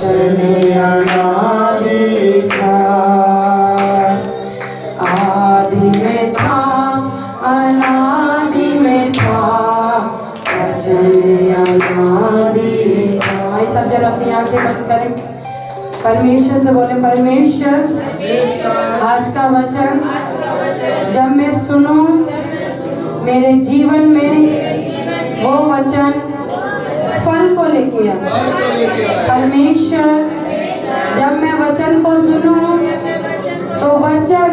वचन अनादि था, आदि में था, अनादि में था, वचन अनादि था। आइए सब जन अपनी आंखें बंद करें, परमेश्वर से बोले, परमेश्वर आज का वचन जब मैं सुनूं मेरे जीवन में वो वचन फल को लेके आए। परमेश्वर जब मैं वचन को सुनूं तो वचन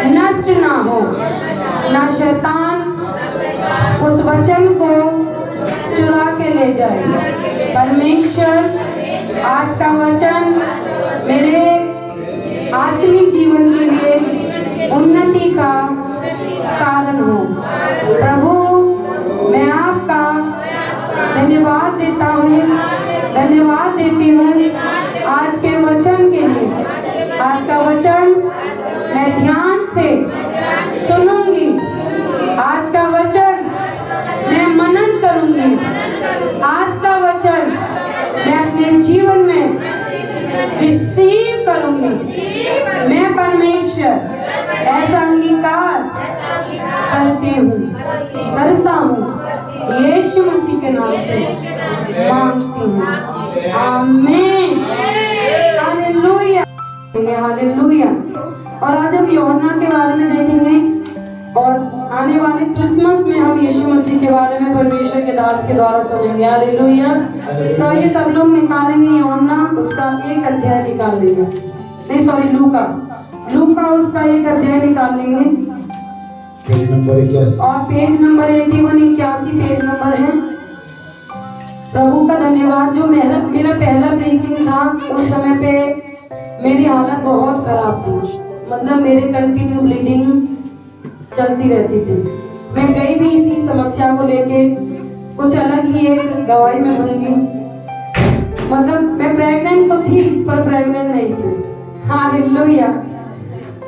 नष्ट ना हो, ना शैतान उस वचन को चुरा के ले जाए। परमेश्वर आज का वचन मेरे आत्मिक जीवन के लिए उन्नति का कारण हो। प्रभु मैं आपका धन्यवाद देता हूँ, धन्यवाद देती हूँ आज के वचन के लिए। आज का वचन मैं ध्यान से सुनूंगी, आज का वचन मैं मनन करूंगी, आज का वचन मैं अपने जीवन में रिसीव करूंगी। मैं परमेश्वर ऐसा अंगीकार करती हूँ, करता हूँ, यीशु मसीह के नाम से मांगती हूँ, आमीन, हालेलुया, हालेलुया। और आज हम यूहन्ना के बारे में देखेंगे और आने वाले क्रिसमस में हम यीशु मसीह के बारे में परमेश्वर के दास के द्वारा सुनेंगे, हालेलुया। तो ये सब लोग निकालेंगे यूहन्ना उसका एक अध्याय निकाल लेंगे, नहीं सॉरी लूका उसका एक अध्याय निकाल लेंगे, पेज नंबर 81 और पेज नंबर 81 पेज नंबर है। प्रभु का धन्यवाद। जो मेरा पहला प्रीचिंग था उस समय पे मेरी हालत बहुत खराब थी, मतलब मेरे कंटिन्यू ब्लीडिंग चलती रहती थी। मैं गई भी इसी समस्या को लेके, कुछ अलग ही एक गवाही में बन गई। मतलब मैं प्रेग्नेंट तो थी पर प्रेग्नेंट नहीं थी, हालेलुया,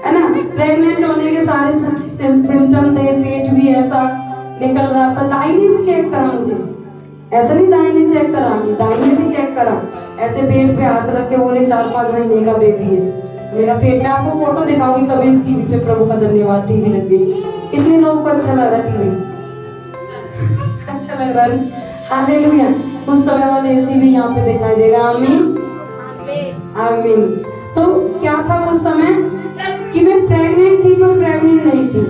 है ना। प्रेग्नेंट होने के सारे सिम्टम थे, पेट भी ऐसा निकल रहा था। दाई ने भी चेक करा मुझे, ऐसा नहीं दाई ने चेक करा, दाई ने भी चेक करा, ऐसे पेट पे हाथ रख के बोले 4-5 महीने का बेबी है मेरा पेट में। आपको फोटो दिखाऊंगी कभी इस टीवी पे। प्रभु का धन्यवाद, टीवी लग गई। कितने लोगों को अच्छा लग रहा टीवी अच्छा लग रहा है, हालेलुया। उस समय वाला एसी भी यहाँ पे दिखाई देगा, आमीन, आमीन। तो क्या था उस समय कि मैं प्रेग्नेंट थी पर प्रेग्नेंट नहीं थी,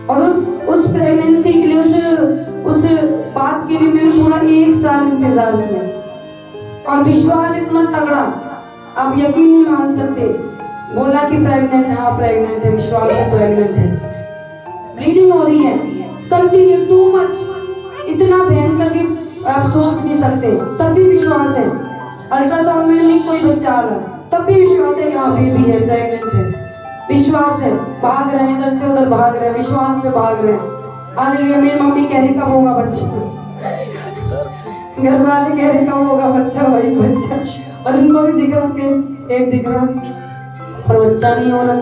और उस प्रेगनेंसी के लिए उस बात के लिए मैंने पूरा 1 साल इंतजार किया। और विश्वास इतना तगड़ा, आप यकीन नहीं मान सकते। बोला कि प्रेग्नेंट है, हाँ प्रेग्नेंट है, विश्वास से प्रेग्नेंट है। ब्लीडिंग हो रही है कंटिन्यू, टू मच, इतना भयंकर कि आप सोच नहीं सकते। तब भी विश्वास है। अल्ट्रासाउंड में नहीं कोई बच्चा आ रहा, तब भी विश्वास है कि हाँ बेबी है, प्रेग्नेंट है, विश्वास है। भाग रहे हैं, इधर से उधर भाग रहे हैं, विश्वास में भाग रहे हैं, हालेलुया। मेरी मम्मी कह रही कब होगा बच्चा, घर वाले कह रहे कब होगा बच्चा, वही बच्चा। और इनको भी दिख रहा कि पेट दिख रहा पर बच्चा नहीं हो रहा,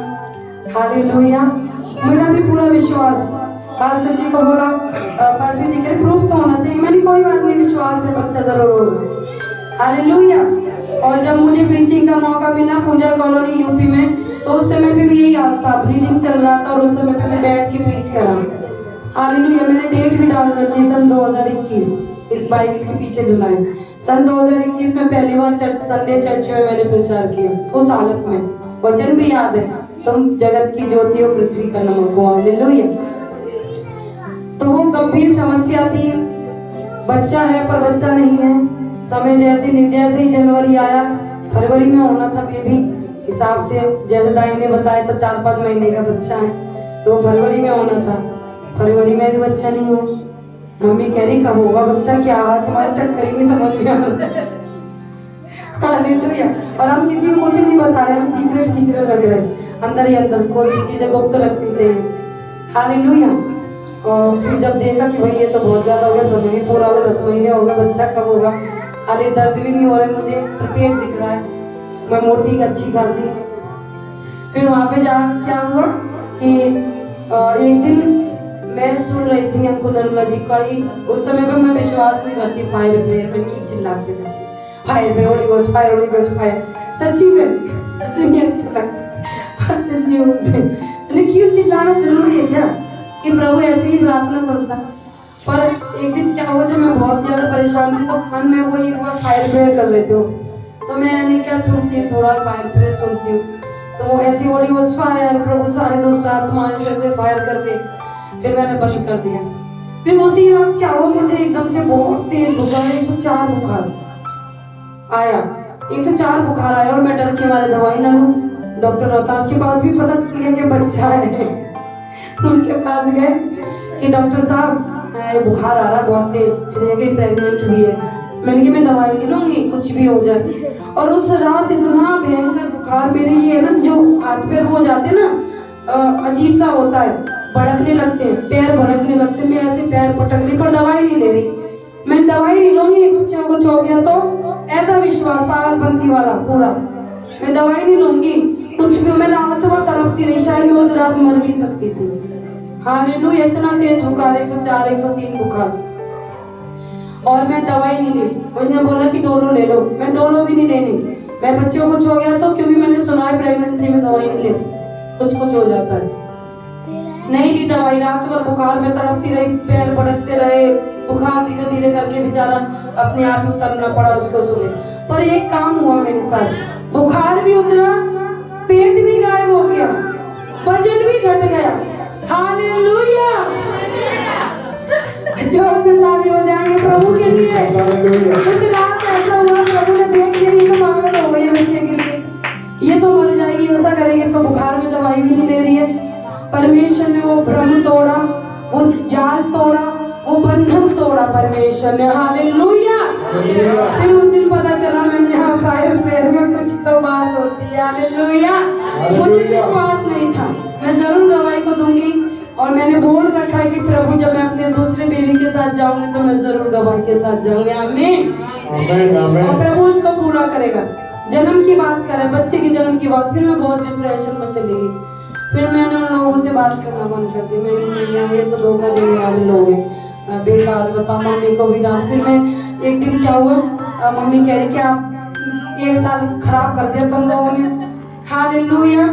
हालेलुया। मेरा भी पूरा विश्वास। पास्टर जी को बोला, पास्टर जी कह प्रूफ तो होना चाहिए। मैंने कोई बात नहीं, विश्वास है, बच्चा जरूर होगा, हालेलुया। और जब मुझे प्रीचिंग का मौका मिला पूजा कॉलोनी यूपी में, तो उस समय पे भी यही हाल था, ब्लीडिंग चल रहा था, और उस समय पे मैं बैठ के प्रीच करा, हालेलुया। मैंने डेट भी डाल रखी है, सन 2021, इस बाइबल के पीछे धुलाई। सन 2021 में पहली बार संडे चर्च में मैंने प्रचार किया, उस हालत में। वचन भी याद है, तुम जगत की ज्योति हो, पृथ्वी का नमक हो, हालेलुया। तो वो गंभीर समस्या थी, बच्चा है पर बच्चा नहीं है। समय जैसे ही जनवरी आया, फरवरी में होना था बेबी, हिसाब से जैसे दाई ने बताया था 4-5 महीने का बच्चा है, तो फरवरी में होना था। फरवरी में भी बच्चा नहीं हुआ। मम्मी कह रही कब होगा बच्चा, क्या हुआ तुम्हारे, चक्कर ही नहीं समझ में आ रहा, हालेलुया। और हम किसी को कुछ नहीं बता रहे, हम सीक्रेट रख रहे हैं, अंदर ही अंदर कुछ चीजें गुप्त रखनी चाहिए, हालेलुया। और फिर जब देखा कि भाई ये तो बहुत ज्यादा हो गया, समय भी पूरा हो गया, 10 महीने हो गए, बच्चा कब होगा। अरे दर्द भी नहीं हो रहा है मुझे, पेट दिख रहा है, मैं मोटी अच्छी खासी। फिर वहाँ पे जा क्या हुआ कि एक दिन मैं सुन रही थी हमको नर्मला जी का ही, उस समय पे मैं विश्वास नहीं करती, फायर प्रेयर में की चिल्लाते रहती, फायर होली गोस्ट फायर। सच्ची में मुझे अच्छा लगता है पास्टर जी बोलते हैं, मैंने क्यों चिल्लाना जरूरी है क्या कि प्रभु ऐसे ही प्रार्थना चलता है। पर एक दिन क्या हुआ, जब मैं बहुत ज्यादा परेशान थी तो कान में वो एक बार फायर प्रेयर कर लेते हो, तो मैं नहीं क्या सुनती हूँ, थोड़ा फायर प्रेयर सुनती हूँ, तो वो ऐसी होली गोस्ट फायर, प्रभु सारे दुष्ट आत्माएं से फायर करके फिर मैंने बंद कर दिया। फिर उसी वक्त क्या हुआ, मुझे एकदम से बहुत तेज बुखार, 104 बुखार आया, 104 बुखार आया और मैं डर के मारे दवाई ना लूं। डॉक्टर रोहतास के पास भी पता चल गया कि बच्चा है उनके पास गए कि डॉक्टर साहब ये बुखार आ रहा है बहुत तेज, फिर ये कि प्रेग्नेंट भी है। मैंने कहा मैं दवाई नहीं लूंगी, कुछ भी हो जाए। और उस रात इतना भयंकर बुखार, मेरे ये है ना जो हाथ पैर हो जाते हैं ना, अजीब सा होता है, भड़कने लगते हैं, पैर भड़कने लगते हैं, मैं ऐसे पैर पटक रही पर दवाई नहीं ले रही। मैं दवाई नहीं लूंगी, कुछ हो गया तो ऐसा विश्वास पागलपंती वाला पूरा, मैं दवाई नहीं लूंगी कुछ भी। मैं रात भर तड़पती रही, शायद मैं उस रात मर भी सकती थी। हालेलुया, इतना तेज बुखार, 104 103 बुखार, और मैं दवाई नहीं ली। उसने बोला कि डोलो ले लो, मैं डोलो भी नहीं लेनी। मैं बच्चे को कुछ हो गया तो, क्योंकि मैंने सुना है प्रेगनेंसी में दवाई नहीं लेती, कुछ हो जाता है, नहीं ली दवाई। रात भर बुखार में तड़पती रही, पैर भड़कते रहे, बुखार धीरे धीरे करके बेचारा अपने आप ही उतरना पड़ा उसको सुबह। पर एक काम हुआ मेरे साथ, बुखार भी उतरा, पेट भी गायब हो गया, वजन भी घट गया। हालेलुया, जोर से ताली बजाएंगे प्रभु के लिए। उस रात ऐसा हुआ, प्रभु ने देख लिया ये तो पागल हो गई बच्चे के लिए, ये तो मर जाएगी, ऐसा करेगी तो बुखार में दवाई भी नहीं ले रही है। परमेश्वर ने वो भ्रम तोड़ा, वो जाल तोड़ा, वो बंधन तोड़ा परमेश्वर ने। हालेलुया। फिर उस दिन पता चला मैंने यहाँ फायर प्रेयर में कुछ तो बात होती है। हालेलुया। मुझे विश्वास नहीं था, मैं जरूर गवाही को दूंगी, और मैंने बोल रखा है कि प्रभु जब मैं अपने दूसरे बेबी के साथ जाऊंगी तो मैं जरूर गवाही के साथ जाऊंगी। आमीन। और प्रभु उसको पूरा करेगा। जन्म की बात करे, बच्चे के जन्म की बात, फिर मैं बहुत डिप्रेशन में चली गई। फिर मैंने उन लोगों से बात करना बंद कर दी। मैंने ये तो धोखा देने वाले लोग हैं, बेकार, बता मम्मी को भी डांट। फिर मैं एक दिन क्या हुआ, मम्मी कह रही कि आप 1 साल खराब कर दिया तुम लोगों ने। हालेलुया,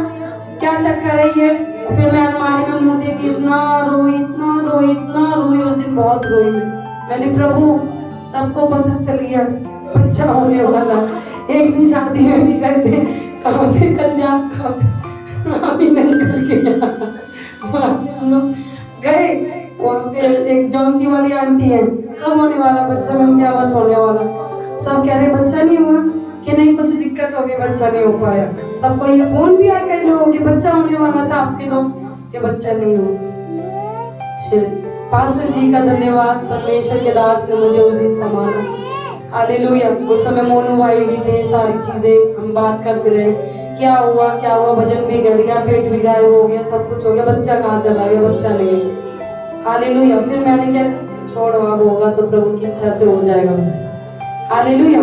क्या चक्कर है ये। फिर मैं अलमारी में मुंह दे के इतना रोई उस दिन, बहुत रोई मैंने। प्रभु सबको पता चल गया बच्चा होने वाला। एक दिन शादी में भी गए थे, कहाँ पे पंजाब, कहाँ पे निकल के हम लोग गए, वहाँ पे एक जौनती वाली आंटी है, कब होने वाला बच्चा, मैंने क्या बस होने वाला। सब कह रहे बच्चा नहीं हुआ, कि नहीं कुछ दिक्कत हो गई, बच्चा नहीं हो पाया। सबको ये फोन भी आया कई लोगों के, बच्चा होने वाला था आपके तो, कि बच्चा नहीं हुआ। फिर पास्टर जी का धन्यवाद, परमेश्वर के दास ने मुझे उस दिन संभाला। हालेलुया। उस समय मोनू भाई भी थे, सारी चीजें हम बात करते रहे, क्या हुआ, वजन भी घट गया, पेट भी गायब हो गया, सब कुछ हो गया, बच्चा कहाँ चला गया, बच्चा नहीं। हालेलुया। फिर मैंने क्या, छोड़ो अब होगा तो प्रभु की इच्छा से हो जाएगा बच्चा। हालेलुया,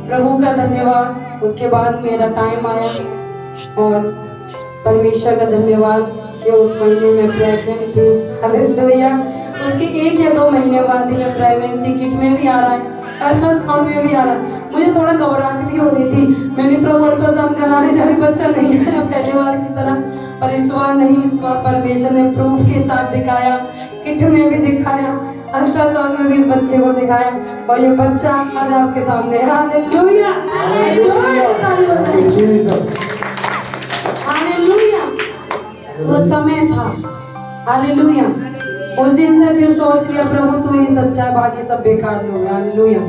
प्रभु का धन्यवाद। उसके बाद मेरा टाइम आया, और परमेश्वर का धन्यवाद कि उस महीने में प्रेग्नेंट थी। हालेलुया। उसके 1 या 2 महीने बाद ही मैं प्रेग्नेंट थी। किट में भी आ रहा है, अल्ट्रासाउंड में भी आ रहा है। मुझे थोड़ा घबराहट भी हो रही थी। मैंने प्रभु अल्ट्रासाउंड कराने जा रही, बच्चा नहीं आया पहले बार की तरह, पर इस बार नहीं, इस बार परमेश्वर ने प्रूफ के साथ दिखाया, किट में भी दिखाया, अल्ट्रासाउंड में भी इस बच्चे को दिखाया, और ये बच्चा आज आपके सामने। हालेलुया। हालेलुया। वो समय था। हालेलुया। उस दिन से फिर सोच लिया प्रभु तू ही सच्चा है, बाकी सब बेकार लोग। हालेलुया।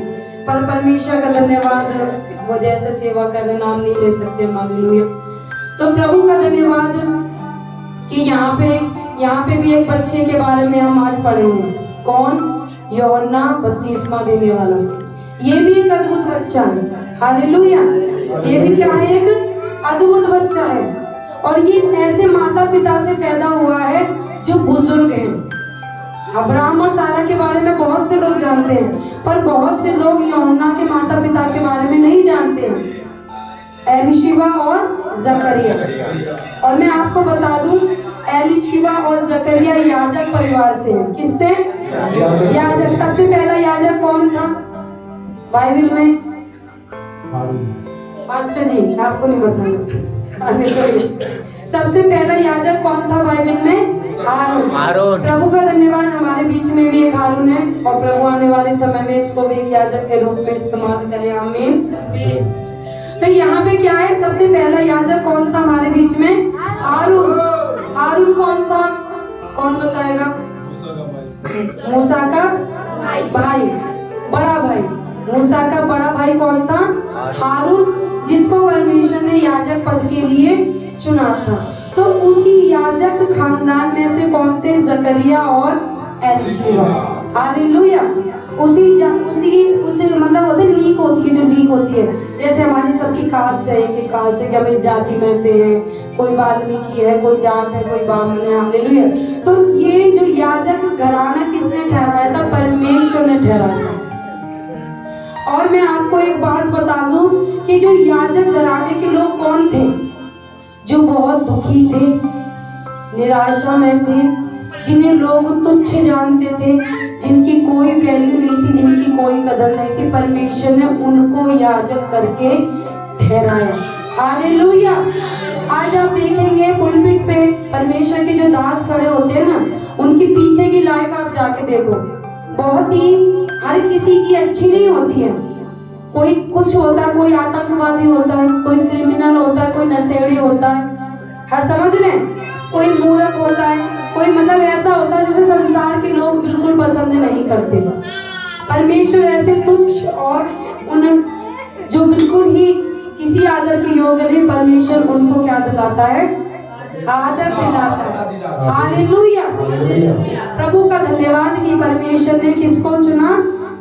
पर परमेश्वर का धन्यवाद, वो जैसे सेवा कर रहे, नाम नहीं ले सकते। हालेलुया। तो प्रभु का धन्यवाद कि यहाँ पे भी एक बच्चे के बारे में हम आज पढ़ेंगे। कौन? यूहन्ना बपतिस्मा देने वाला। ये भी एक अद्भुत बच्चा है। हालेलुया। ये भी क्या है? एक अद्भुत बच्चा है। और ये ऐसे माता पिता से पैदा हुआ है जो बुजुर्ग हैं। अब्राहम और सारा के बारे में बहुत से लोग जानते हैं, पर बहुत से लोग यूहन्ना के माता पिता के बारे में नहीं जानते हैं, एलीशिबा और जकरिया। और मैं आपको बता दूं, एलीशिबा और जकरिया याजक परिवार से हैं। किससे? याजक। सबसे पहला याजक कौन था बाइबल में? हारून। पास्टर जी आपको नहीं बताना। हालेलुया। सबसे पहला याजक कौन था बाइबल में? हारून। प्रभु का धन्यवाद, हमारे बीच में भी एक हारून है और प्रभु आने वाले समय में इसको भी एक याजक के रूप में इस्तेमाल करें। आमीन। तो यहाँ पे क्या है, सबसे पहला याजक कौन था हमारे बीच में? हारून। हारून कौन था? कौन बताएगा? मूसा का भाई, बड़ा भाई। मूसा का बड़ा भाई कौन था? हारून, जिसको परमेश्वर ने याजक पद के लिए चुना था। तो उसी याजक खानदान में से कौन थे? जकरिया और एलीशिबा। हालेलुया। उसी मतलब होते लीक होती है, जो लीक होती है, जैसे हमारी सबकी कास्ट है, एक कास्ट है कि हम इस जाति में से हैं, कोई वाल्मीकि है, कोई जाट है, कोई ब्राह्मण है। हालेलुया। तो ये जो याजक घराना किसने ठहराया था? परमेश्वर ने ठहराया था। और मैं आपको एक बात बता दूं कि जो याजक घराने के लोग कौन थे? जो बहुत दुखी थे, निराशा में थे, जिन्हें लोग तुच्छ जानते थे, जिनकी कोई वैल्यू नहीं थी, जिनकी कोई कदर नहीं थी, परमेश्वर ने उनको याजक करके ठहराया। हालेलुया। आज आप देखेंगे पुलपिट पे परमेश्वर के जो दास खड़े होते हैं ना, उनकी पीछे की लाइफ आप जाके देखो, बहुत ही हर किसी की अच्छी नहीं होती है। कोई कुछ होता है, कोई आतंकवादी होता है, कोई क्रिमिनल होता है, कोई नशेड़ी होता है, हर समझ रहे हैं, कोई मूर्ख होता है, कोई मतलब ऐसा होता है जिसे संसार के लोग बिल्कुल पसंद नहीं करते। परमेश्वर ऐसे तुच्छ और उन जो बिल्कुल ही किसी आदर के योग्य नहीं, परमेश्वर उनको क्या दिलाता है? आदर दिलाता है। हालेलुया। प्रभु का धन्यवाद कि परमेश्वर ने किसको चुना?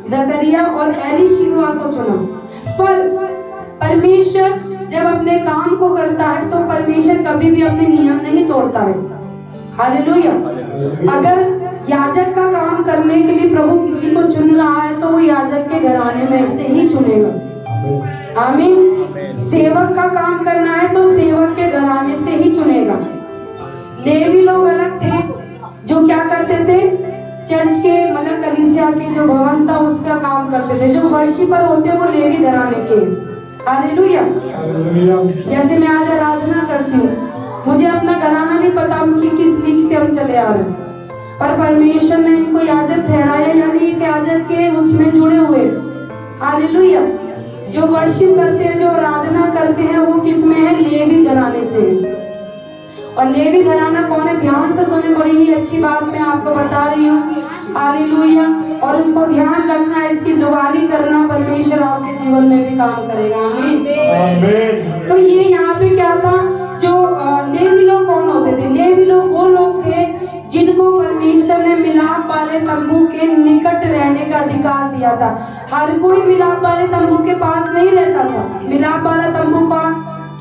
जकरिया और एलीशिबा को चुना। पर परमेश्वर जब अपने काम को करता है तो परमेश्वर कभी भी अपने नियम नहीं तोड़ता है। हालेलुया। अगर याजक का काम करने के लिए प्रभु किसी को चुन रहा है तो वो याजक के घराने में से ही चुनेगा। आमीन। सेवक का काम करना है तो सेवक के घराने से ही चुनेगा। लेवी लोग अलग थे, जो क्या करते थे? चर्च के मतलब कलीसिया के जो भवन था उसका काम करते थे। जो वर्शिपर होते हैं वो लेवी घराने के। हालेलुया। जैसे मैं आज आराधना करती हूँ, मुझे अपना घराना नहीं पता कि किस लीग से हम चले आ रहे हैं, पर परमेश्वर ने इनको याजक ठहराया, यानी एक याजक के उसमें जुड़े हुए। हालेलुया। जो वर्शिप करते हैं, जो आराधना करते हैं, वो किस में है? लेवी घराने से। और लेवी घराना कौन है? ध्यान से सुने, बड़ी ही अच्छी बात मैं आपको बता रही हूँ। हालेलुया। और उसको ध्यान रखना, इसकी जुगाली करना, परमेश्वर आपके जीवन में भी काम करेगा। आमीन। तो ये यहाँ पे क्या था? जो लेवी लोग कौन होते थे? लेवी लोग वो लोग थे जिनको परमेश्वर ने मिलाप वाले तंबू के निकट रहने का अधिकार दिया था। हर कोई मिलाप वाले तंबू के पास नहीं रहता था। मिलाप वाला तंबू का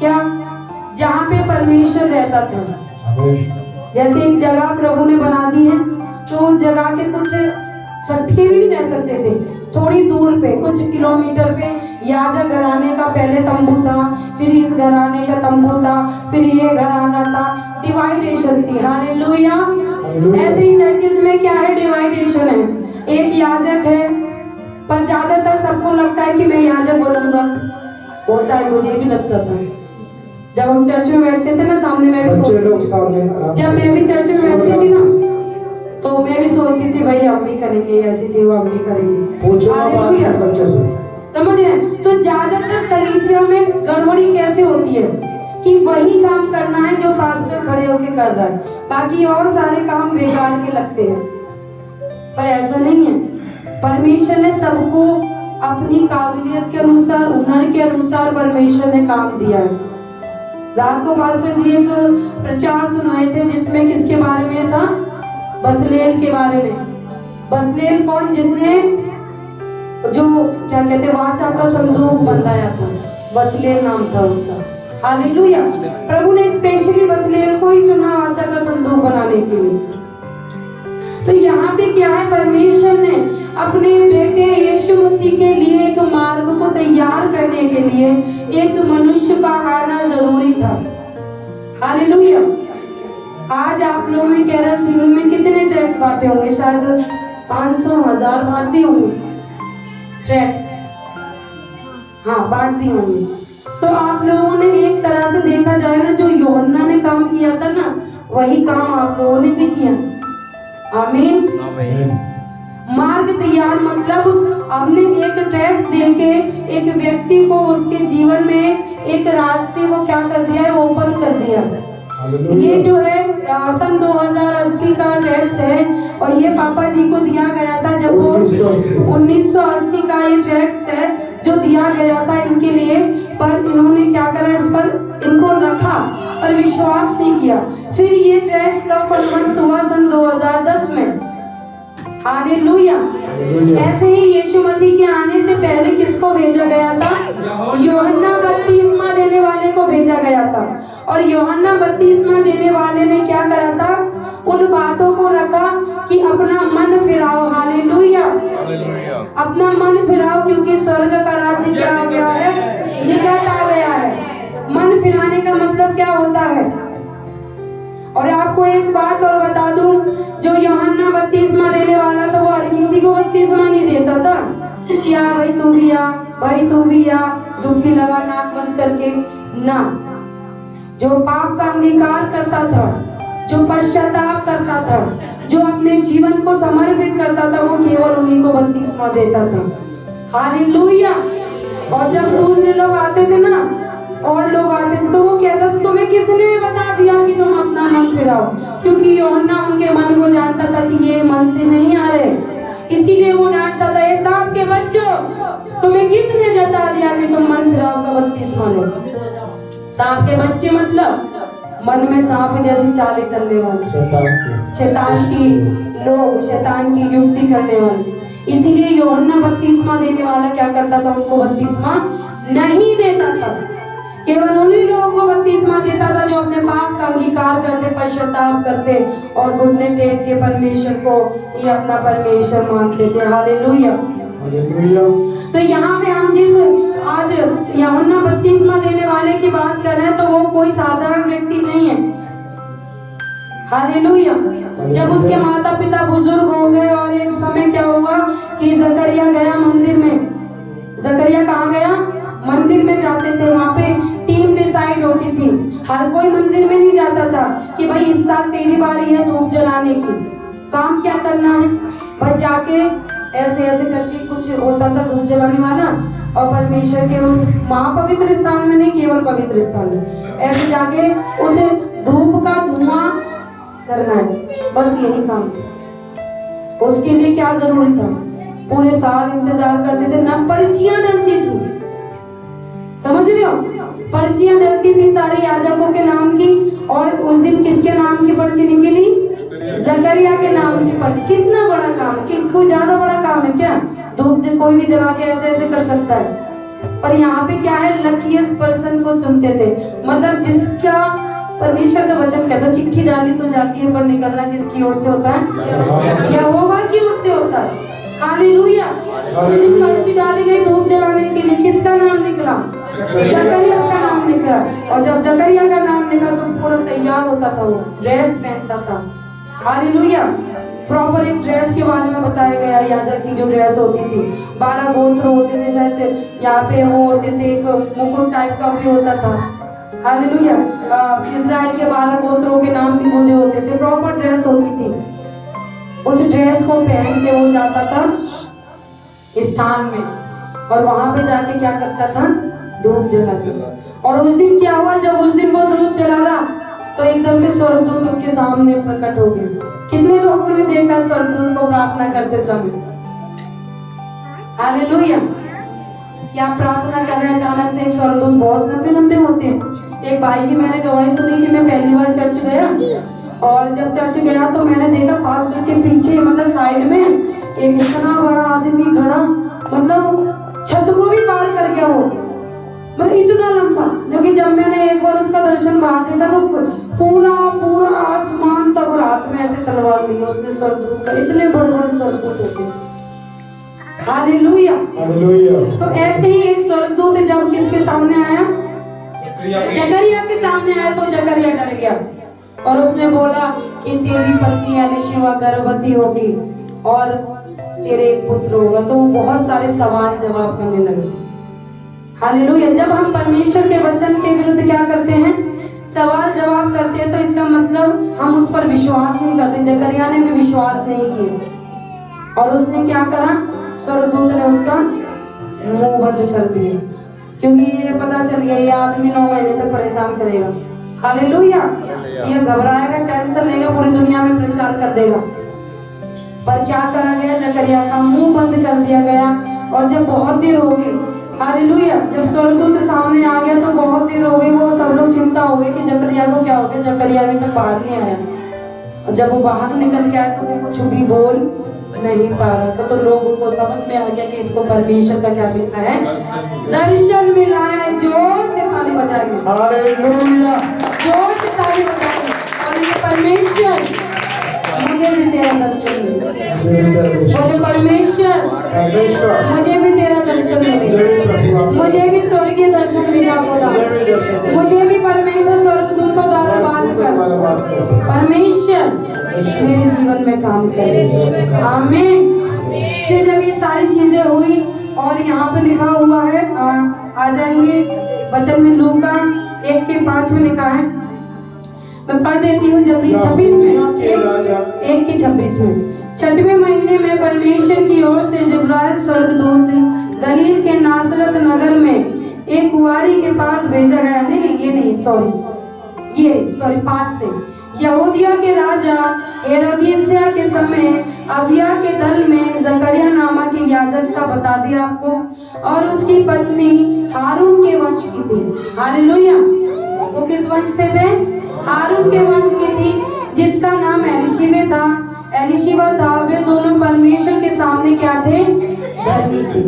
क्या? जहाँ पे परमेश्वर रहता था। जैसे एक जगह प्रभु ने बना दी है, तो जगह के कुछ सटके भी नहीं रह सकते थे। थोड़ी दूर पे, कुछ किलोमीटर पे याजक घराने का पहले तंबू था, फिर इस घराने का तंबू था, फिर ये घराना था। डिवाइडेशन थी। हालेलुया। ऐसे ही चर्चेस में क्या है? डिवाइडेशन है। एक याजक है, पर ज्यादातर सबको लगता है कि मैं याजक बनूंगा। होता है, मुझे भी लगता था। जब हम चर्च में बैठते थे ना, सामने मैं भी जब मैं भी चर्च में बैठती थी ना, तो मैं भी सोचती थी भाई हम भी करेंगे ऐसी सेवा, हम भी करेंगे। समझ रहे हैं? तो ज्यादातर कलीसिया में गड़बड़ी कैसे होती है कि वही काम करना है जो पास्टर खड़े होके कर रहा है, बाकी और सारे काम बेकार के लगते हैं। पर ऐसा नहीं है। परमेश्वर ने सबको अपनी काबिलियत के अनुसार, हुनर के अनुसार परमेश्वर ने काम दिया है। रात को पास्टर जी एक प्रचार सुनाए थे जिसमें किसके बारे में था? बसलेल के बारे में। बसलेल कौन? जिसने जो क्या कहते हैं वाचा का संदूक बनाया था, बसलेल नाम था उसका। हालेलुया। प्रभु ने स्पेशली बसलेल को ही चुना वाचा का संदूक बनाने के लिए। तो यहाँ पे क्या है? परमेश्वर ने अपने बेटे यीशु मसीह के लिए एक मार्ग को तैयार करने के लिए एक मनुष्य का आना जरूरी था। हालेलुया। आज आप लोगों ने केरल सिविल में कितने ट्रैक्स बांटे होंगे? शायद 500 1000 बांट दिए होंगे ट्रैक्स। हाँ बांट दी होंगी। तो आप लोगों ने एक तरह से देखा जाए ना, जो यूहन्ना ने काम किया था ना, वही काम आप लोगों ने भी किया। आमीन। Amen. मार्ग तैयार मतलब हमने एक टेस्ट देके एक व्यक्ति को उसके जीवन में एक रास्ते को क्या कर दिया है, ओपन कर दिया। Hallelujah. ये जो है सन 2080 का टैक्स है और ये पापा जी को दिया गया था जब वो 1980 का ये टैक्स है जो दिया गया था इनके लिए, पर इन्होंने क्या करा, इस पर इनको रखा और विश्वास नहीं किया। फिर ये टैक्स का फलवंत हुआ सन 2010 में। हालेलुया। ऐसे ही यीशु मसीह के आने से पहले किसको भेजा गया था? यूहन्ना बपतिस्मा देने वाले को भेजा गया था। और यूहन्ना बपतिस्मा देने वाले ने क्या करा था? उन बातों को रखा कि अपना मन फिराओ। हालेलुया। अपना मन फिराओ क्योंकि स्वर्ग का राज्य क्या हो गया है? निकट आ गया है। मन फिराने का मतलब क्या होता है? और आपको एक बात और बता दूं, जो यूहन्ना बपतिस्मा देने वाला था वो हर किसी को बपतिस्मा नहीं देता था कि हाँ भाई तू भी आ, भाई तू भी आ, डुबकी लगा नाक बंद करके ना। जो पाप का अंगीकार करता था, जो पश्चाताप करता था, जो अपने जीवन को समर्पित करता था, वो केवल उन्हीं को बपतिस्मा देता था। हालेलुया। और जब दूसरे लोग आते थे ना, और लोग आते थे तो वो कहता था तुम्हें किसने बता दिया कि तुम अपना मन फिराओ? क्योंकि यूहन्ना उनके मन को जानता था कि ये मन से नहीं आ रहे, इसीलिए वो डांटता था, ये सांप के बच्चों, तुम्हें किसने जता दिया कि तुम मन फिराओ का बपतिस्मा लो? सांप के बच्चे मतलब मन में सांप जैसी चालें चलने वाले, शैतान की लोग, शैतान की युक्ति करने वाले। इसीलिए यूहन्ना बपतिस्मा देने वाला क्या करता था? उनको बपतिस्मा नहीं देता था, केवल उन्हीं लोगों को बपतिस्मा देता था जो अपने पाप का अंगीकार करते, पश्चाताप करते और घुटने टेक के परमेश्वर को ही अपना परमेश्वर मानते थे। हालेलुया। तो यहाँ पे हम जिस आज यूहन्ना बपतिस्मा देने वाले की बात कर रहे हैं तो वो कोई साधारण व्यक्ति नहीं है। हालेलुया। जब उसके माता पिता बुजुर्ग हो गए और एक समय क्या हुआ कि जकरिया गया मंदिर में। जकरिया कहाँ गया? मंदिर में जाते थे, वहाँ पे टीम डिसाइड होती थी। हर कोई मंदिर में नहीं जाता था कि भाई इस साल तेरी बारी है धूप जलाने की, काम क्या करना है भाई, जाके ऐसे ऐसे करके कुछ होता था धूप जलाने वाला, और परमेश्वर के उस महापवित्र स्थान में नहीं, केवल पवित्र स्थान में ऐसे जाके उसे धूप का धुआं करना है, बस यही काम। उसके लिए क्या जरूरी था? पूरे साल इंतजार करते थे, ना पर्चियां डलती थी, समझ रहे हो? पर्चियां डलती थी सारे याजकों के नाम की, और उस दिन किसके नाम की पर्ची निकली? जकरिया के नाम की पर्ची। कितना बड़ा काम है, कि कोई ज्यादा बड़ा काम है क्या? धूप से कोई भी जला के ऐसे ऐसे कर सकता है। पर यहाँ पे क्या है, लकीएस्ट पर्सन को चुनते थे, मतलब जिसका परमेश्वर का वचन कहता, चिट्ठी डाली तो जाती है पर निकलना किसकी ओर से होता है? यहोवा की ओर से होता है। हालेलुया। पर्ची डाली गई धूप जलाने के लिए, किसका नाम निकला? जकरिया का नाम निकला। और जब जकरिया का नाम निकला तो पूरा तैयार होता था, वो ड्रेस पहनता था। हालेलुया। प्रॉपर एक ड्रेस के बारे में बताया गया, याजक की जो ड्रेस होती थी, 12 गोत्र होते थे शायद, यहाँ पे वो होते थे, एक मुकुट टाइप का भी होता था। हालेलुया। इजराइल के 12 गोत्रों के नाम भी मुझे होते थे, प्रॉपर ड्रेस होती थी। उस ड्रेस को पहन के वो जाता था स्थान में, और वहां पे जाके क्या करता था? धूप जलाता। और उस दिन क्या हुआ? जब उस दिन वो धूप जला रहा तो एकदम से स्वर्गदूत उसके सामने प्रकट हो गए। कितने लोगों ने देखा स्वर्गदूत को प्रार्थना करते समय? हालेलुया। क्या प्रार्थना कर रहे हैं, अचानक से एक स्वर्गदूत, बहुत लंबे लंबे होते हैं। एक भाई की मैंने गवाही सुनी कि मैं पहली बार चर्च गया, और जब चर्च गया तो मैंने देखा पास्टर के पीछे, मतलब साइड में एक इतना बड़ा आदमी खड़ा, मतलब छत को भी पार कर गया वो, मतलब इतना लंबा। क्योंकि जब मैंने एक बार उसका दर्शन बाहर देखा तो पूरा पूरा आसमान तक, और हाथ में ऐसे तलवार ली उसने स्वर्गदूत का, इतने बड़े बड़े स्वर्गदूत होते हैं। हालेलुया। तो ऐसे ही एक स्वर्गदूत जब किसके सामने आया? जकरिया के सामने आया तो जकरिया डर गया, और उसने बोला कि तेरी पत्नी एलीशिबा गर्भवती होगी और तेरे एक पुत्र होगा। तो वो बहुत सारे सवाल जवाब करने लगे। हालेलुया। जब हम परमेश्वर के वचन के विरुद्ध क्या करते हैं, सवाल जवाब करते हैं, तो इसका मतलब हम उस पर विश्वास नहीं करते। जकरिया ने भी विश्वास नहीं किया और उसने क्या करा, स्वर्गदूत ने उसका मुंह बंद कर दिया, क्योंकि ये पता चल गया ये आदमी 9 महीने तक परेशान करेगा। हालेलुया। ये घबराएगा, टेंशन लेगा, पूरी दुनिया में प्रचार कर देगा। पर क्या करा गया, जकरिया का मुंह बंद कर दिया गया। और जब बहुत देर हो गई, हालेलुया, जब स्वर्गदूत सामने आ गया तो बहुत देर हो गई, वो सब लोग चिंता हो गए कि जकरिया को क्या हो गया। जकरिया अभी तक बाहर नहीं आया, और जब वो बाहर निकल के आया तो वो कुछ भी बोल नहीं पा रहा था। तो लोगों को समझ में आ गया कि इसको परमेश्वर का क्या मिला है, दर्शन मिला है। जोर से ताली बजाएंगे, हालेलुया, जोर से ताली बजाएंगे और ये परमेश्वर मुझे भी तेरा दर्शन मिला। बोले परमेश्वर मुझे भी तेरा दर्शन मिला, मुझे भी स्वर्गीय दर्शन मिला। बोला मुझे भी परमेश्वर स्वर्गदूतों द्वारा बात कर, परमेश्वर मेरे जीवन में काम करे। आमीन। फिर जब ये सारी चीजें हुई और यहाँ पे लिखा हुआ है, आ जाएंगे वचन में, लूका 1:5 में लिखा है, मैं पढ़ देती हूँ जल्दी। 26 में 1:26 में, 6वें महीने में परमेश्वर की ओर से जिब्राइल स्वर्गदूत गलील के नासरत नगर में एक कुंवारी के पास भेजा गया। नहीं, सॉरी 5 से। यहूदिया के राजा हेरोदिया के समय अबिया के दल में जकरिया नामक एक याजक था, बता दिया आपको, और उसकी पत्नी हारून के वंश की थी। हालेलुया। वो किस वंश से थे, हारून के वंश की थी, जिसका नाम एलिशिबा था। वे दोनों परमेश्वर के सामने क्या थे, धर्मी थे।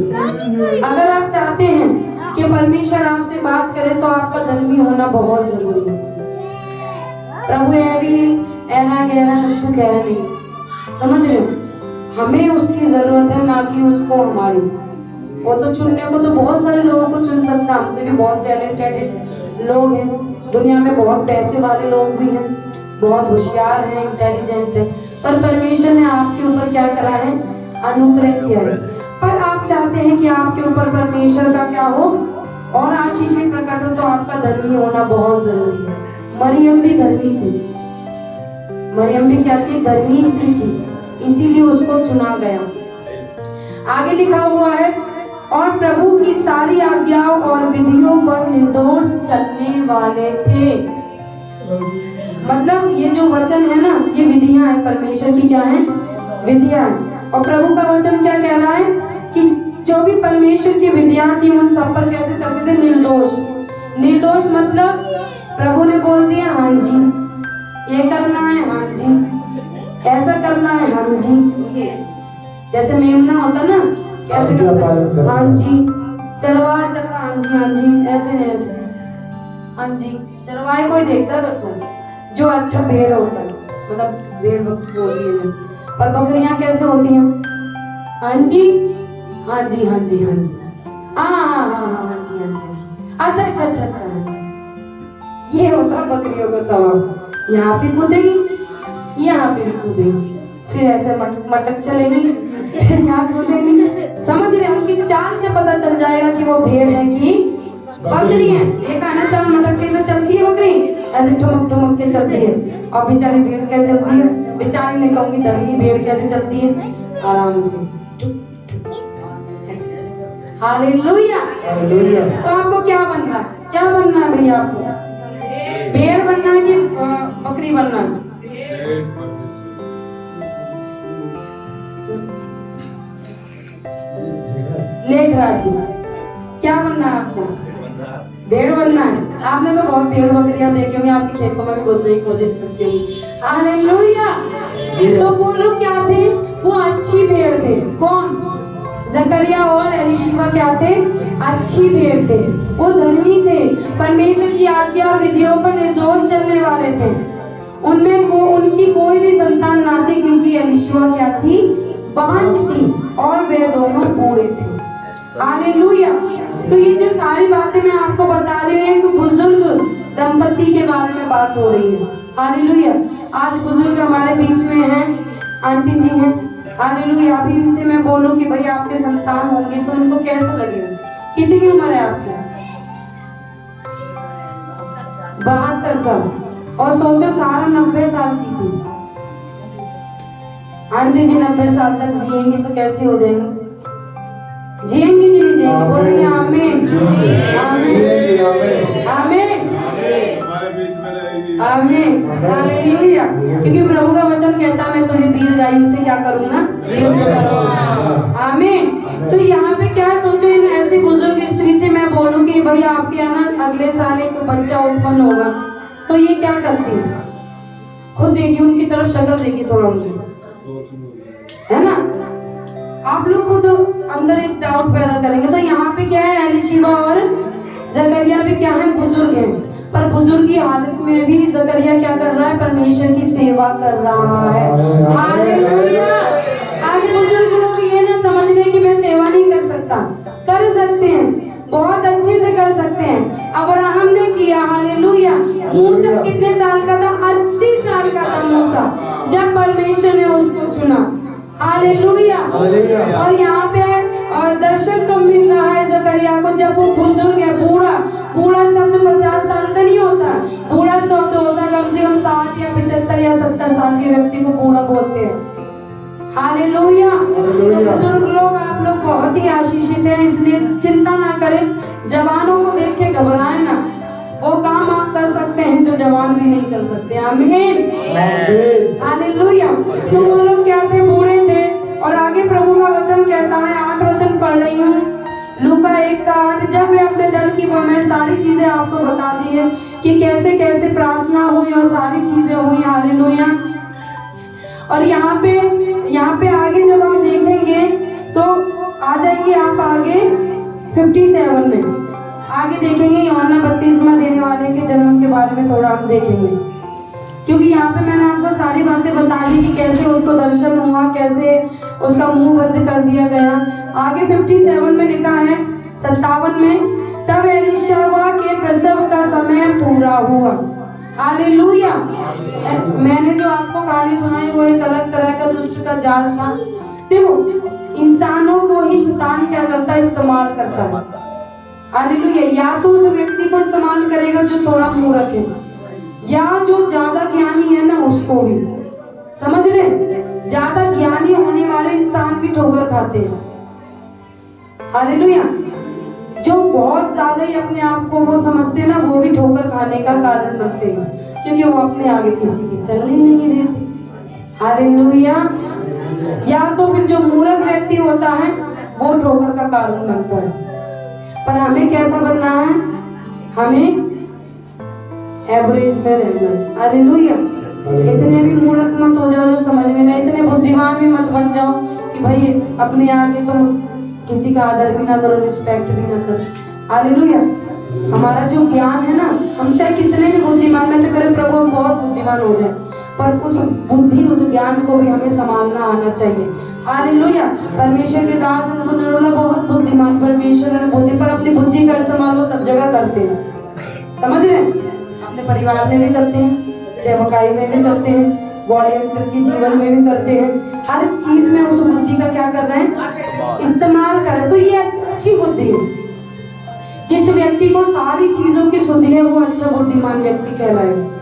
अगर आप चाहते हैं कि परमेश्वर आपसे बात करे तो आपका धर्मी होना बहुत जरूरी है। प्रभु ये भी ऐना गहरा तो कह रहा नहीं, समझ रहे हो, हमें उसकी जरूरत है, ना कि उसको हमारी। वो तो चुनने को तो बहुत सारे लोगों को चुन सकता, हमसे भी बहुत टैलेंटेड लोग हैं दुनिया में, बहुत पैसे वाले लोग भी हैं, बहुत होशियार हैं, इंटेलिजेंट हैं, पर परमेश्वर ने आपके ऊपर क्या करा है, अनुग्रह किया है। पर आप चाहते हैं कि आपके ऊपर परमेश्वर का क्या हो और आशीष प्रकट हो, तो आपका धर्मी होना बहुत जरूरी है। मरियम भी धर्मी थी, मरियम भी क्या थी, धर्मी स्त्री थी, इसीलिए उसको चुना गया। आगे लिखा हुआ है, और प्रभु की सारी आज्ञाओं और विधियों पर निर्दोष चलने वाले थे। मतलब ये जो वचन है ना, ये विधियां हैं, परमेश्वर की क्या है, विधियां हैं। और प्रभु का वचन क्या कह रहा है कि जो भी परमेश्वर की विधियां थी उन सब पर कैसे चलते थे, निर्दोष। मतलब प्रभु ने बोल दिया हाँ जी, ये करना है हाँ जी, ऐसा करना है हाँ जी, ये जैसे मेमना होता ना, कैसे करना, हाँ जी, चरवा हाँ जी, ऐसे हाँ जी। चरवाए कोई देखता है बस जो अच्छा भेड़ होता है, मतलब भेड़ बोलती है, पर बकरियां कैसे होती हैं, हाँ जी, हाँ जी, हाँ जी, हाँ जी, हाँ जी, अच्छा, ये होता बकरियों का स्वभाव। यहाँ पे कूदेगी, यहाँ पे भी कूदेगी, फिर ऐसे मटक चलेगी, फिर यहाँ कूदेगी। समझ रहे, उनकी चाल से पता चल जाएगा कि वो भेड़ है कि बकरी है। देखा ना, चाल मटक के तो चलती है बकरी, ऐसे ठुमक के चलती है। और बेचारी भेड़ कैसे चलती है, बेचारी नहीं कहूंगी, धर्मी भेड़ कैसे चलती है, आराम से। हालेलुया। तो आपको क्या बनना है भैया, आपको भेड़ बनना है कि बकरी बनना है? लेखराज जी, क्या बनना है आपको? भेड़ बनना है। आपने तो बहुत भेड़ बकरियां देखी होंगी, आपके खेतों में भी घुसने की कोशिश करती होंगी। हालेलुया। तो वो लोग क्या थे, वो अच्छी भेड़ थे। कौन? जकरिया और एलिशिबा क्या थे, अच्छी भेड़ थे, वो धर्मी थे, परमेश्वर की आज्ञा और विधियों पर निर्दोष चलने वाले थे। उनमें उनकी कोई भी संतान ना थी, क्योंकि एलिशिबा क्या थी, बांझ थी, और वे दोनों बूढ़े थे। हालेलुया। तो ये जो सारी बातें मैं आपको बता रही हूँ, एक बुजुर्ग दंपति के बारे में बात हो रही है। हालेलुया। आज बुजुर्ग हमारे बीच में हैं, आंटी जी हैं। हालेलुया। अभी इनसे मैं बोलूं कि भाई आपके संतान होंगे तो इनको कैसा लगेगा, कितनी उम्र है आपकी? 72 साल। और सोचो सारा 90 साल की थी। आंटी जी 90 साल तक जिएंगे तो कैसे हो जाएंगे? जिएंगे कि नहीं जिएंगे? बोलेंगे आमीन आमीन आमीन आमीन हालेलुया। क्योंकि प्रभु का वचन कहता है मैं तुझे दीर्घायु से क्या करूंगा? आमीन। तो यहाँ पे क्या सोचो, इन ऐसी बुजुर्ग स्त्री से मैं बोलूं कि भाई आपके यहाँ ना अगले साल एक बच्चा उत्पन्न होगा, तो ये क्या करती है? खुद देखिए उनकी तरफ शक्ल देखिए थोड़ा उनकी, है ना? आप लोग खुद अंदर एक डाउट पैदा करेंगे। तो यहाँ पे क्या है, एलीशिबा और जकरिया भी क्या है? बुजुर्ग हैं। पर बुजुर्ग की हालत में भी जकरिया क्या कर रहा है? परमेश्वर की सेवा कर रहा है। हालेलुया। आज बुजुर्ग लोग ये ना समझ रहे कि मैं सेवा नहीं कर सकता। कर सकते हैं, बहुत अच्छे से कर सकते हैं। अब्राहम ने किया। हालेलुया। मूसा कितने साल का था? 80 साल का था मूसा, जब परमेश्वर ने उसको चुना। हालेलुया। और यहाँ पे दर्शन कब मिल रहा है जकरिया को? जब वो बुजुर्ग है, बूढ़ा। बूढ़ा शब्द 50 साल का नहीं होता, बूढ़ा शब्द होता है कम से कम 60 या 75 या 70 साल के व्यक्ति को बूढ़ा बोलते हैं। हालेलुया। तो बुजुर्ग लोग, आप लोग बहुत ही आशीषित हैं, इसलिए चिंता ना करें, जवानों को देख के घबराएं ना। वो काम आप कर सकते हैं जो जवान भी नहीं कर सकते। आमीन हालेलुया। तो वो लोग क्या थे? बूढ़े थे। और आगे प्रभु का वचन कहता है, 8 वचन पढ़ रही हूँ, लूका 1:8। जब वे अपने दल की, मैं सारी चीजें आपको बता दी है कि कैसे कैसे प्रार्थना हुई और सारी चीजें हुई। हालेलुया। और यहाँ पे आगे जब हम देखेंगे तो आ जाएंगे आप आगे 57 में आगे देखेंगे। यूहन्ना बपतिस्मा देने वाले के जन्म के बारे में थोड़ा हम देखेंगे, क्योंकि यहाँ पे मैंने आपको सारी बातें बता दी कि कैसे उसको दर्शन हुआ, कैसे उसका मुंह बंद कर दिया गया। आगे 57 में लिखा है, 57 में, तब एलीशा के प्रसव का समय पूरा हुआ। हालेलुया। मैंने जो आपको कहानी सुनाई वो एक अलग तरह का दुष्ट का जाल था। देखो, इंसानों को ही शैतान क्या करता है? इस्तेमाल करता है। हालेलुया। या तो उस व्यक्ति को इस्तेमाल करेगा जो थोड़ा मूर्ख है, या जो ज्यादा ज्ञानी है ना उसको भी। समझ रहे? ज्यादा ज्ञानी होने वाले इंसान भी ठोकर खाते हैं। हालेलुया। जो बहुत ज्यादा ही अपने आप को वो समझते हैं ना, वो भी ठोकर खाने का कारण बनते हैं, क्योंकि वो अपने आगे किसी की चलने नहीं देते। हालेलुया। या तो फिर जो मूर्ख व्यक्ति होता है वो ठोकर का कारण बनता है। पर हमें कैसा बनना है? हमें एवरेज में रहना। हालेलुया। इतने भी मूर्ख मत हो जाओ जो समझ में नहीं, इतने बुद्धिमान भी मत बन जाओ कि भाई अपने आगे तो किसी का आदर भी ना करो, रिस्पेक्ट भी ना करो। हालेलुया। हमारा जो ज्ञान है ना, हम चाहे कितने भी बुद्धिमान, मैं तो करें प्रभु हम बहुत बुद्धिमान हो जाए, पर उस बुद्धि, उस ज्ञान को भी हमें संभालना आना चाहिए। हालेलुया। परमेश्वर के दास बहुत बुद्धिमान, परमेश्वर ने बुद्धि, पर अपनी बुद्धि का इस्तेमाल वो सब जगह करते हैं। समझ रहे हैं? अपने परिवार में भी करते हैं, सेवकाई में भी करते हैं, वॉलंटियर के जीवन में भी करते हैं। हर चीज में उस बुद्धि का क्या कर रहे हैं? इस्तेमाल कर रहे हैं। तो ये अच्छी बुद्धि है। जिस व्यक्ति को सारी चीजों की सुधि है वो अच्छा बुद्धिमान व्यक्ति कहलाएगा।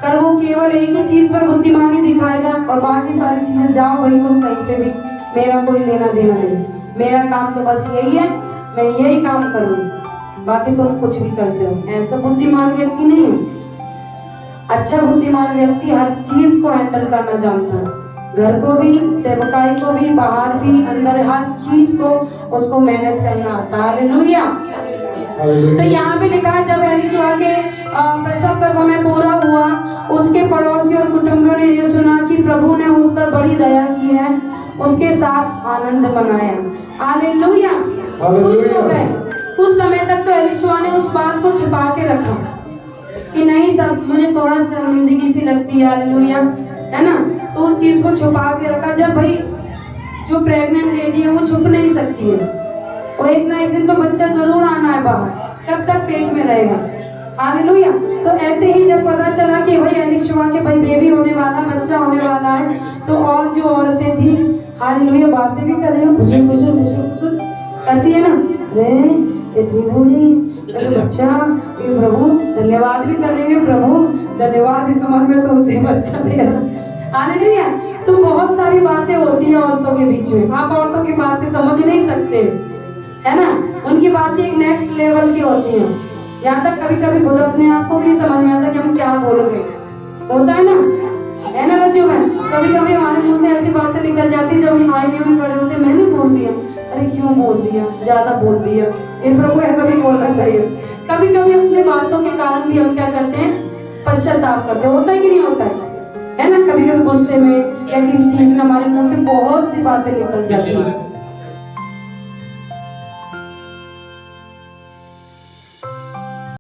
कर वो केवल एक ही चीज पर बुद्धिमानी दिखाएगा और बाकी सारी चीजें जाओ भाई तुम कहीं पे भी, मेरा कोई लेना देना नहीं, मेरा काम तो बस यही है, मैं यही काम करूंगी, बाकी तुम कुछ भी करते हो। ऐसा बुद्धिमान व्यक्ति नहीं है। अच्छा बुद्धिमान व्यक्ति हर चीज को हैंडल करना जानता है, घर को भी, सेवकाई को भी, बाहर भी, अंदर, हर चीज को उसको मैनेज करना आता है। हालेलुया। तो यहाँ पे लिखा है, जब एलीशा के प्रसव का समय पूरा हुआ, उसके पड़ोसी और कुटुंबियों ने ये सुना कि प्रभु ने उस पर बड़ी दया की है, उसके साथ आनंद मनाया। हालेलुया। खुश हो गए। कुछ समय तक तो एलीशा ने उस बात को छिपा के रखा कि नहीं, सब मुझे थोड़ा शर्मिंदगी सी लगती है। हालेलुया, है ना? तो उस चीज को छुपा के रखा। जब भाई जो प्रेग्नेंट लेडी है वो छुप नहीं सकती है, वो एक ना एक दिन तो बच्चा जरूर आना है बाहर, कब तक पेट में रहेगा। हालेलुया। तो ऐसे ही जब पता चला कि भाई एलीशा के भाई बेबी होने वाला, बच्चा होने वाला है, तो और जो औरतें थी, हालेलुया, बातें भी कर रही हो, खुशर खुशर खुशर खुशर करती है ना, अरे इतनी बूढ़ी, अरे बच्चा, ये प्रभु धन्यवाद भी करेंगे, प्रभु धन्यवाद इस उम्र में तो उसे बच्चा दे रहा। हालेलुया। तो बहुत सारी बातें होती हैं औरतों के बीच में, आप औरतों की बातें समझ नहीं सकते, है ना। उनकी बातें एक नेक्स्ट लेवल की होती हैं। यहाँ तक कभी कभी खुद अपने आप को भी समझ में आता कि हम क्या बोलोगे, होता है ना बच्चों में। कभी कभी हमारे मुंह से ऐसी बातें निकल जाती जब आईने में खड़े होते, मैंने बोल दिया, अरे क्यों बोल दिया, ज्यादा बोल दिया, ये प्रभु ऐसा नहीं बोलना चाहिए। कभी कभी अपने बातों के कारण भी हम क्या करते हैं, पश्चाताप करते हैं, होता है कि नहीं होता है ना। कभी कभी गुस्से में या किसी चीज में हमारे मुंह से बहुत सी बातें निकल जाती हैं,